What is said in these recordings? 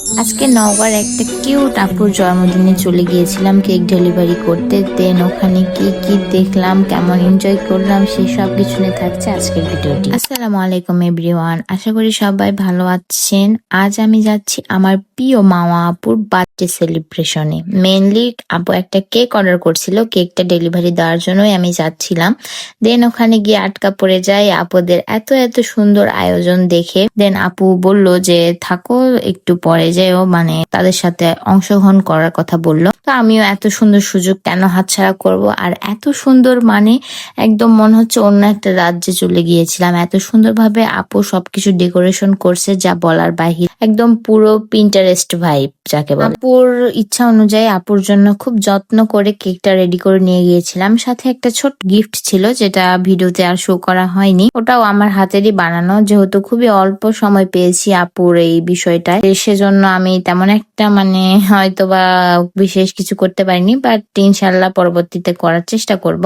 আজকে নওগাঁর একটা কিউট আপুর জন্মদিনে চলে গিয়েছিলাম কেক ডেলিভারি করতে। দেন ওখানে কি কি দেখলাম, কেমন এনজয় করলাম, সেই সব কিছু নিয়ে থাকছে আজকের ভিডিওটি। আসসালামু আলাইকুম এভরিওয়ান, আশা করি সবাই ভালো আছেন। আজ আমি যাচ্ছি আমার প্রিয় মামা আপুর বার্থডে সেলিব্রেশনে। মেনলি আপু একটা কেক অর্ডার করছিল, কেকটা ডেলিভারি দেওয়ার জন্যই আমি যাচ্ছিলাম। দেন ওখানে গিয়ে আটকা পড়ে যাই আপুদের এত এত সুন্দর আয়োজন দেখে। দেন আপু বলল যে থাকো, একটু পরে যেও, মানে তাদের সাথে অংশগ্রহণ করার কথা বলল। তো আমিও এত সুন্দর সুযোগ কেন হাতছাড়া করব। আর এত সুন্দর মানে একদম মনে হচ্ছে অন্য একটা রাজ্যে চলে গিয়েছিলাম। এত সুন্দরভাবে আপু সবকিছু ডেকোরেশন করছে যা বলার বাহির, একদম পুরো পিন্টারেস্ট ভাইব যাকে বলে। আপুর ইচ্ছা অনুযায়ী আপুর জন্য খুব যত্ন করে কেকটা রেডি করে নিয়ে গিয়েছিলাম। সাথে একটা ছোট গিফট ছিল যেটা ভিডিওতে আর শো করা হয়নি, ওটাও আমার হাতেরই বানানো। যেহেতু খুবই অল্প সময় পেয়েছি আপুর এই বিষয়টায়, সেজন্য আমি তেমন একটা মানে হয়তো বা বিশেষ কিছু করতে পারিনি, বাট ইনশাল্লাহ পরবর্তীতে করার চেষ্টা করব।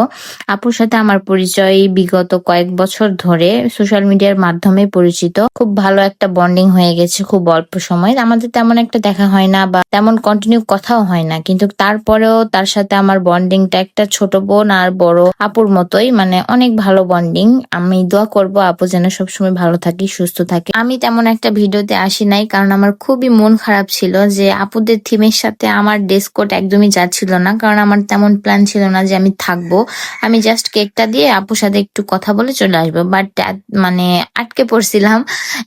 আপুর সাথে আমার পরিচয় বিগত কয়েক বছর ধরে সোশ্যাল মিডিয়ার মাধ্যমে পরিচিত। খুব ভালো একটা বন্ডিং হয়ে গেছে খুব অল্প সময়। আমাদের তেমন একটা দেখা হয় না বা তেমন কন্টিনিউ কথাও হয় না, কিন্তু তারপরেও তার সাথে আমার বন্ডিংটা একটা ছোট বোন আর বড় আপুর মতোই, মানে অনেক ভালো বন্ডিং। আমি দোয়া করব আপু যেন সবসময় ভালো থাকি, সুস্থ থাকে। আমি তেমন একটা ভিডিওতে আসি নাই কারণ আমার খুবই মন খারাপ ছিল যে আপুদের থিমের সাথে আমার ড্রেস কোড একদমই যাচ্ছিল না, কারণ আমার তেমন প্ল্যান ছিল না যে আমি থাকবো। আমি জাস্ট কেকটা দিয়ে আপুর সাথে একটু কথা বলে চলে আসবো, বাট মানে আটকে পড়ছিলাম।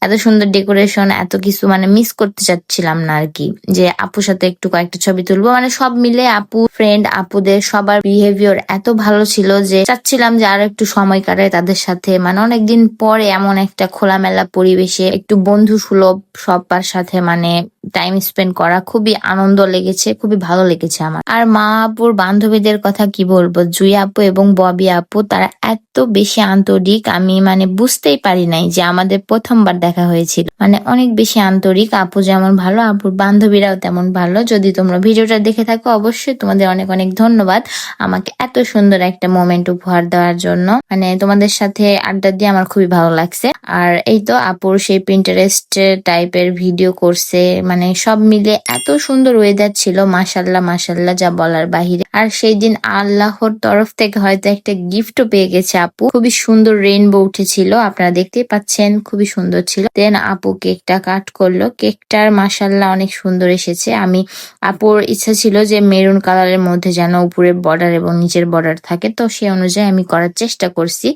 এত সুন্দর ডেকোরেশন, এত কিছু মানে মিস করতে চাচ্ছিলাম না আর কি, যে আপুর সাথে একটু কয়েকটা ছবি তুলবো। মানে সব মিলে আপু ফ্রেন্ড আপুদের সবার বিহেভিয়ার এত ভালো ছিল যে চাচ্ছিলাম যে আরো একটু সময় কাটাই তাদের সাথে। মানে অনেকদিন পরে এমন একটা খোলামেলা পরিবেশে একটু বন্ধু সুলভ সবার সাথে মানে টাইম স্পেন্ড করা খুবই আনন্দ লেগেছে, খুবই ভালো লেগেছে আমার। আর মা আপুর বান্ধবীদের কথা কি বলবো, জুই আপু এবং ববি আপু, তারা এত বেশি আন্তরিক, আমি মানে বুঝতেই পারি নাই যে আমাদের প্রথমবার দেখা হয়েছিল। মানে অনেক বেশি আন্তরিক। আপু যেমন ভালো, আপুর বান্ধবীরাও তেমন ভালো। যদি তোমরা ভিডিওটা দেখে থাকো অবশ্যই তোমাদের অনেক অনেক ধন্যবাদ আমাকে এত সুন্দর একটা মোমেন্ট উপহার দেওয়ার জন্য। মানে তোমাদের সাথে আড্ডা দিয়ে আমার খুবই ভালো লাগছে। আর এই তো আপুর সেই পিন্টারেস্ট টাইপের ভিডিও করছে, মানে সব মিলে এত সুন্দর ওয়েদার ছিল, মাশাল্লাহ মাশাল্লাহ যা বলার বাহিরে। আর সেই দিন আল্লাহর তরফ থেকে হয়তো একটা গিফটও পেয়ে গেছে আপু। খুবই সুন্দর রেইনবো উঠেছিল, আপনারা দেখতেই পাচ্ছেন, খুবই সুন্দর ছিল। দেন আপু কেকটা কাট করলো, কেকটার মাশাল্লাহ অনেক সুন্দর এসেছে। আমি আপুর ইচ্ছা ছিল যে মেরুন কালারের মধ্যে যেন উপরের বর্ডার এবং নিচের বর্ডার থাকে, তো সেই অনুযায়ী আমি করার চেষ্টা করছি।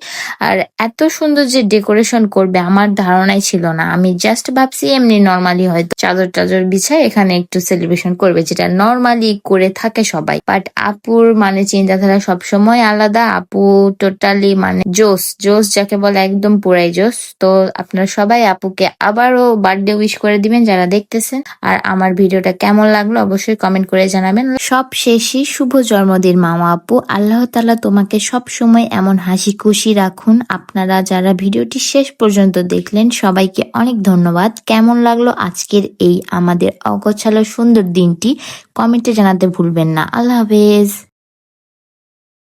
আর এত সুন্দর যে ডেকোরেশন করবে আমার ধারণাই ছিল না। আমি জাস্ট ভাবছি এমনি নর্মালি হয়তো চাদর টাদর বিছায় এখানে একটু সেলিব্রেশন করবে, যেটা নর্মালি করে থাকে সবাই। বাট আপুর মানে চিন্তাধারা সবসময় আলাদা। আপু টোটালি মানে জোস জোস যাকে বলে, একদম পুরাই জোস। তো আপনারা সবাই আপুকে আবারও বার্থডে উইশ করে দিবেন যারা দেখতেছেন। আর আমার ভিডিওটা কেমন লাগলো অবশ্যই কমেন্ট করে জানাবেন। সব শেষে শুভ জন্মদিন মামা আপু, আল্লাহ তাআলা তোমাকে সব সময় এমন হাসি খুশি রাখুন। আপনারা যারা ভিডিওটি শেষ পর্যন্ত দেখলেন সবাইকে অনেক ধন্যবাদ। কেমন লাগলো আজকের এই আমাদের অগোছালো সুন্দর দিনটি কমেন্টে জানাতে ভুলবেন না। আল্লাহ হাফেজ।